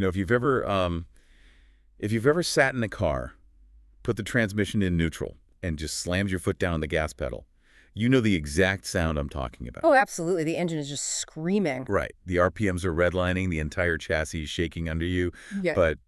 if you've ever sat in a car, put the transmission in neutral, and just slammed your foot down on the gas pedal, you know the exact sound I'm talking about. Oh, absolutely. The engine is just screaming. Right. The RPMs are redlining, the entire chassis is shaking under you, Yeah. but,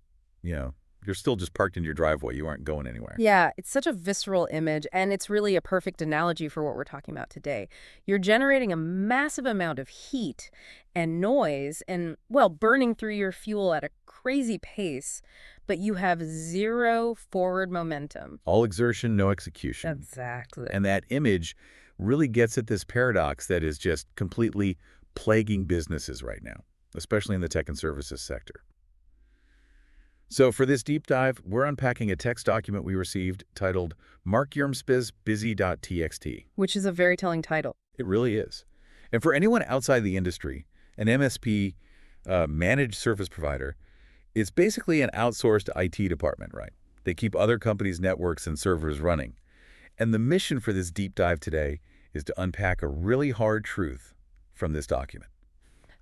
you know, you're still just parked in your driveway. You aren't going anywhere. Yeah, it's such a visceral image, and it's really a perfect analogy for what we're talking about today. You're generating a massive amount of heat and noise and, well, burning through your fuel at a crazy pace, but you have zero forward momentum. All exertion, no execution. Exactly. And that image really gets at this paradox that is just completely plaguing businesses right now, especially in the tech and services sector. So for this deep dive, we're unpacking a text document we received titled Mark Yermsp's busy.txt. Which is a very telling title. It really is. And for anyone outside the industry, an MSP, managed service provider, is basically an outsourced IT department, right? They keep other companies' networks and servers running. And the mission for this deep dive today is to unpack a really hard truth from this document.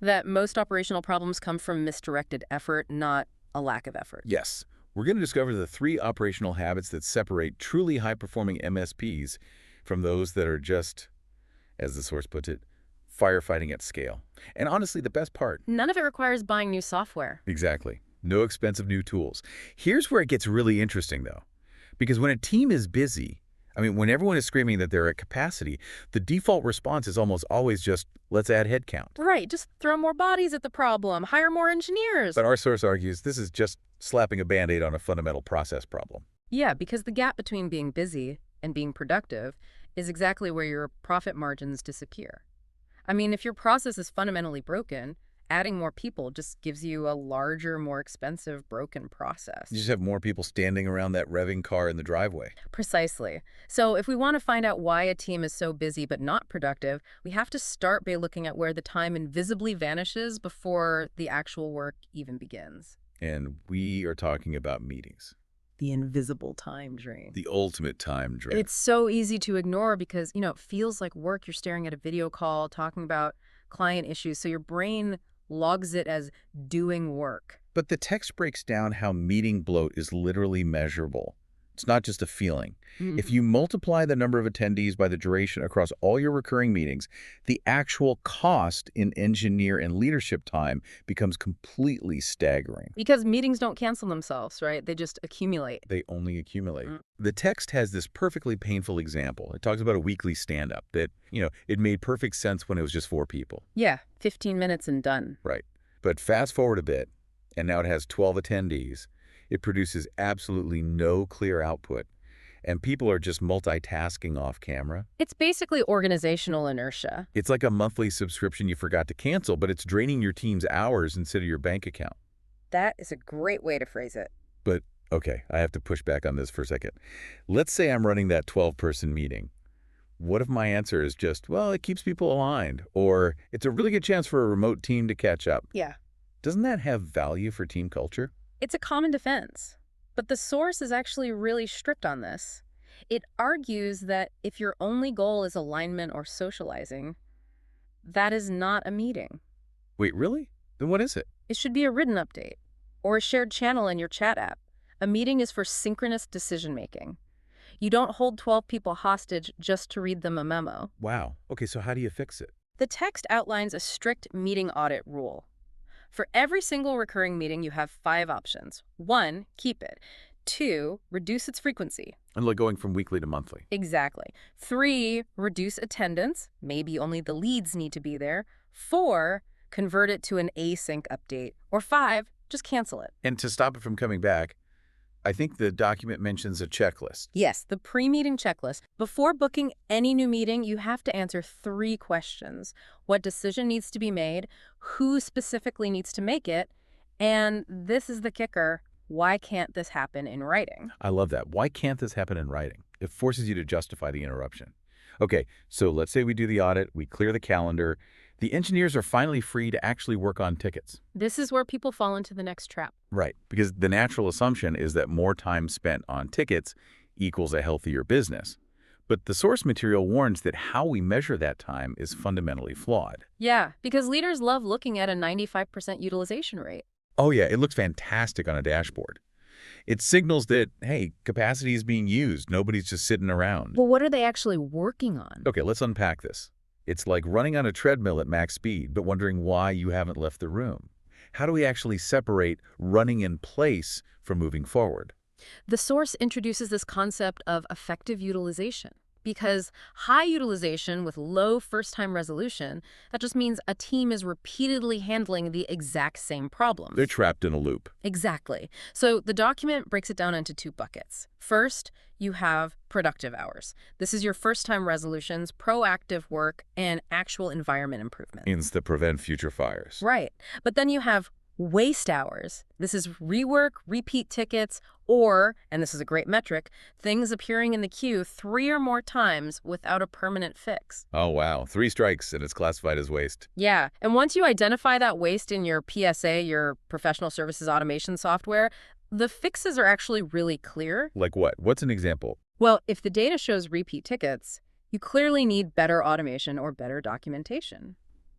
That most operational problems come from misdirected effort, not a lack of effort. Yes, we're going to discover the 3 operational habits that separate truly high-performing MSPs from those that are just, as the source puts it, firefighting at scale. And honestly, the best part. None of it requires buying new software. Exactly. No expensive new tools. Here's where it gets really interesting, though. Because when a team is busy, when everyone is screaming that they're at capacity, the default response is almost always just, let's add headcount. Right, just throw more bodies at the problem, hire more engineers. But our source argues this is just slapping a Band-Aid on a fundamental process problem. Yeah, because the gap between being busy and being productive is exactly where your profit margins disappear. If your process is fundamentally broken, adding more people just gives you a larger, more expensive, broken process. You just have more people standing around that revving car in the driveway. Precisely. So if we want to find out why a team is so busy but not productive, we have to start by looking at where the time invisibly vanishes before the actual work even begins. And we are talking about meetings. The invisible time drain. The ultimate time drain. It's so easy to ignore because, it feels like work. You're staring at a video call, talking about client issues, so your brain logs it as doing work. But the text breaks down how meeting bloat is literally measurable. It's not just a feeling. Mm-hmm. If you multiply the number of attendees by the duration across all your recurring meetings, the actual cost in engineer and leadership time becomes completely staggering. Because meetings don't cancel themselves, right? They just accumulate. They only accumulate. Mm. The text has this perfectly painful example. It talks about a weekly stand-up that, it made perfect sense when it was just 4 people. Yeah, 15 minutes and done. Right. But fast forward a bit, and now it has 12 attendees. It produces absolutely no clear output, and people are just multitasking off camera. It's basically organizational inertia. It's like a monthly subscription you forgot to cancel, but it's draining your team's hours instead of your bank account. That is a great way to phrase it. But, okay, I have to push back on this for a second. Let's say I'm running that 12-person meeting. What if my answer is just, well, it keeps people aligned, or it's a really good chance for a remote team to catch up? Yeah. Doesn't that have value for team culture? It's a common defense, but the source is actually really strict on this. It argues that if your only goal is alignment or socializing, that is not a meeting. Wait, really? Then what is it? It should be a written update or a shared channel in your chat app. A meeting is for synchronous decision-making. You don't hold 12 people hostage just to read them a memo. Wow. Okay, so how do you fix it? The text outlines a strict meeting audit rule. For every single recurring meeting, you have 5 options. 1, keep it. 2, reduce its frequency. And like going from weekly to monthly. Exactly. 3, reduce attendance. Maybe only the leads need to be there. 4, convert it to an async update. Or 5, just cancel it. And to stop it from coming back, I think the document mentions a checklist. Yes, the pre-meeting checklist. Before booking any new meeting, you have to answer 3 questions. What decision needs to be made? Who specifically needs to make it? And this is the kicker. Why can't this happen in writing? I love that. Why can't this happen in writing? It forces you to justify the interruption. Okay, so let's say we do the audit, we clear the calendar. The engineers are finally free to actually work on tickets. This is where people fall into the next trap. Right, because the natural assumption is that more time spent on tickets equals a healthier business. But the source material warns that how we measure that time is fundamentally flawed. Yeah, because leaders love looking at a 95% utilization rate. Oh yeah, it looks fantastic on a dashboard. It signals that, hey, capacity is being used. Nobody's just sitting around. Well, what are they actually working on? Okay, let's unpack this. It's like running on a treadmill at max speed, but wondering why you haven't left the room. How do we actually separate running in place from moving forward? The source introduces this concept of effective utilization. Because high utilization with low first-time resolution, that just means a team is repeatedly handling the exact same problem. They're trapped in a loop. Exactly. So the document breaks it down into two buckets. First, you have productive hours. This is your first-time resolutions, proactive work, and actual environment improvement. Means to prevent future fires. Right. But then you have waste hours. This is rework, repeat tickets, or, and this is a great metric, things appearing in the queue 3 or more times without a permanent fix. Oh wow, 3 strikes and it's classified as waste. Yeah, and once you identify that waste in your PSA, your professional services automation software, the fixes are actually really clear. Like what? What's an example? Well, if the data shows repeat tickets, you clearly need better automation or better documentation.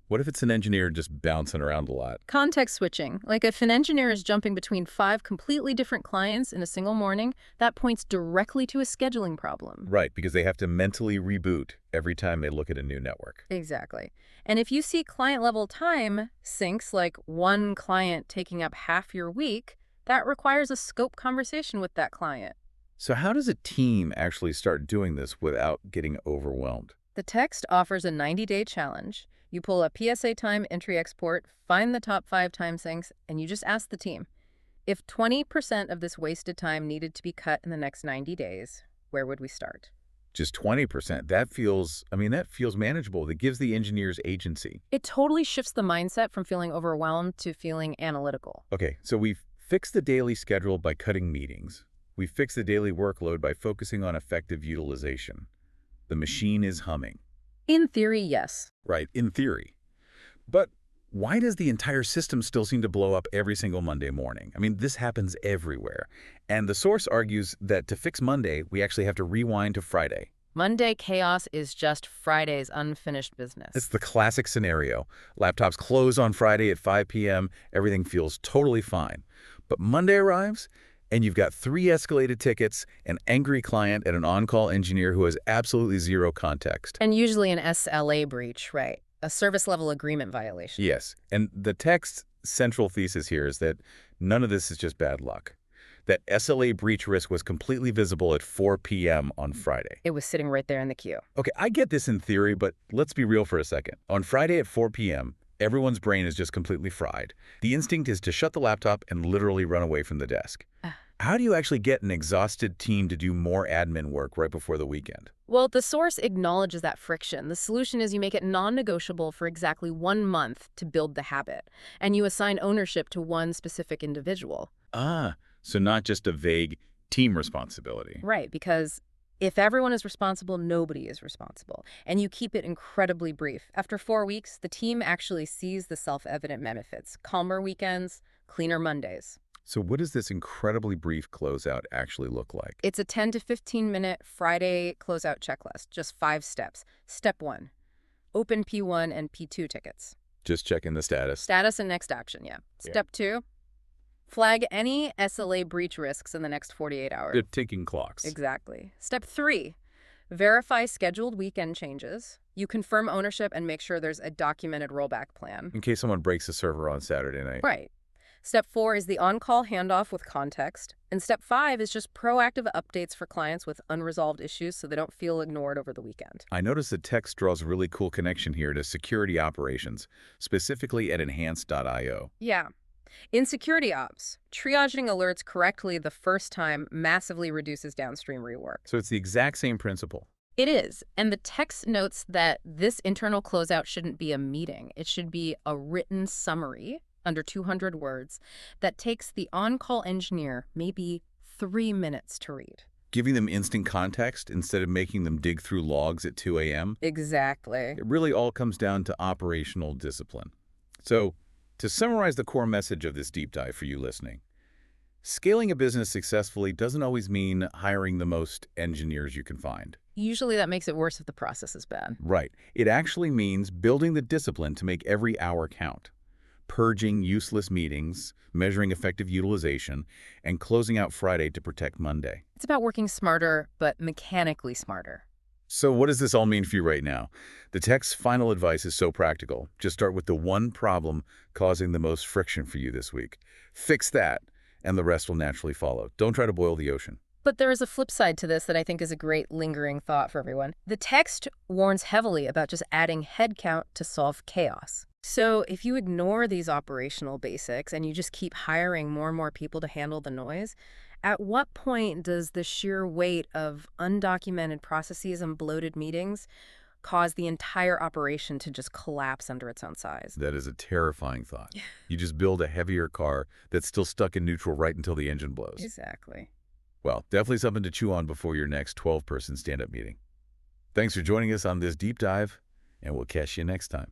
What if it's an engineer just bouncing around a lot? Context switching. Like if an engineer is jumping between 5 completely different clients in a single morning, that points directly to a scheduling problem. Right, because they have to mentally reboot every time they look at a new network. Exactly. And if you see client-level time sinks, like one client taking up half your week, that requires a scope conversation with that client. So how does a team actually start doing this without getting overwhelmed? The text offers a 90-day challenge. You pull a PSA time entry export, find the top 5 time sinks, and you just ask the team, if 20% of this wasted time needed to be cut in the next 90 days, where would we start? Just 20%. That feels manageable. That gives the engineers agency. It totally shifts the mindset from feeling overwhelmed to feeling analytical. Okay, so we've fixed the daily schedule by cutting meetings. We've fixed the daily workload by focusing on effective utilization. The machine is humming. In theory, yes. Right, in theory. But why does the entire system still seem to blow up every single Monday morning? I mean, this happens everywhere. And the source argues that to fix Monday, we actually have to rewind to Friday. Monday chaos is just Friday's unfinished business. It's the classic scenario. Laptops close on Friday at 5 p.m. Everything feels totally fine. But Monday arrives, and you've got 3 escalated tickets, an angry client, and an on-call engineer who has absolutely zero context. And usually an SLA breach, right? A service-level agreement violation. Yes, and the text's central thesis here is that none of this is just bad luck. That SLA breach risk was completely visible at 4 p.m. on Friday. It was sitting right there in the queue. Okay, I get this in theory, but let's be real for a second. On Friday at 4 p.m., everyone's brain is just completely fried. The instinct is to shut the laptop and literally run away from the desk. How do you actually get an exhausted team to do more admin work right before the weekend? Well, the source acknowledges that friction. The solution is you make it non-negotiable for exactly 1 month to build the habit, and you assign ownership to one specific individual. So not just a vague team responsibility. Right, because if everyone is responsible, nobody is responsible. And you keep it incredibly brief. After 4 weeks, the team actually sees the self-evident benefits. Calmer weekends, cleaner Mondays. So what does this incredibly brief closeout actually look like? It's a 10 to 15-minute Friday closeout checklist, just 5 steps. Step 1, open P1 and P2 tickets. Just checking the status. Status and next action, yeah. Step 2, flag any SLA breach risks in the next 48 hours. They're ticking clocks. Exactly. Step 3, verify scheduled weekend changes. You confirm ownership and make sure there's a documented rollback plan. In case someone breaks the server on Saturday night. Right. Step 4 is the on-call handoff with context. And step 5 is just proactive updates for clients with unresolved issues so they don't feel ignored over the weekend. I noticed the text draws a really cool connection here to security operations, specifically at enhance.io. Yeah. In security ops, triaging alerts correctly the first time massively reduces downstream rework. So it's the exact same principle. It is. And the text notes that this internal closeout shouldn't be a meeting. It should be a written summary under 200 words that takes the on-call engineer maybe 3 minutes to read. Giving them instant context instead of making them dig through logs at 2 a.m. Exactly. It really all comes down to operational discipline. So, to summarize the core message of this deep dive for you listening, scaling a business successfully doesn't always mean hiring the most engineers you can find. Usually that makes it worse if the process is bad. Right. It actually means building the discipline to make every hour count. purging useless meetings, measuring effective utilization, and closing out Friday to protect Monday. It's about working smarter, but mechanically smarter. So what does this all mean for you right now? The tech's final advice is so practical. Just start with the one problem causing the most friction for you this week. Fix that, and the rest will naturally follow. Don't try to boil the ocean. But there is a flip side to this that I think is a great lingering thought for everyone. The text warns heavily about just adding headcount to solve chaos. So if you ignore these operational basics and you just keep hiring more and more people to handle the noise, at what point does the sheer weight of undocumented processes and bloated meetings cause the entire operation to just collapse under its own size? That is a terrifying thought. You just build a heavier car that's still stuck in neutral right until the engine blows. Exactly. Well, definitely something to chew on before your next 12-person stand-up meeting. Thanks for joining us on this deep dive, and we'll catch you next time.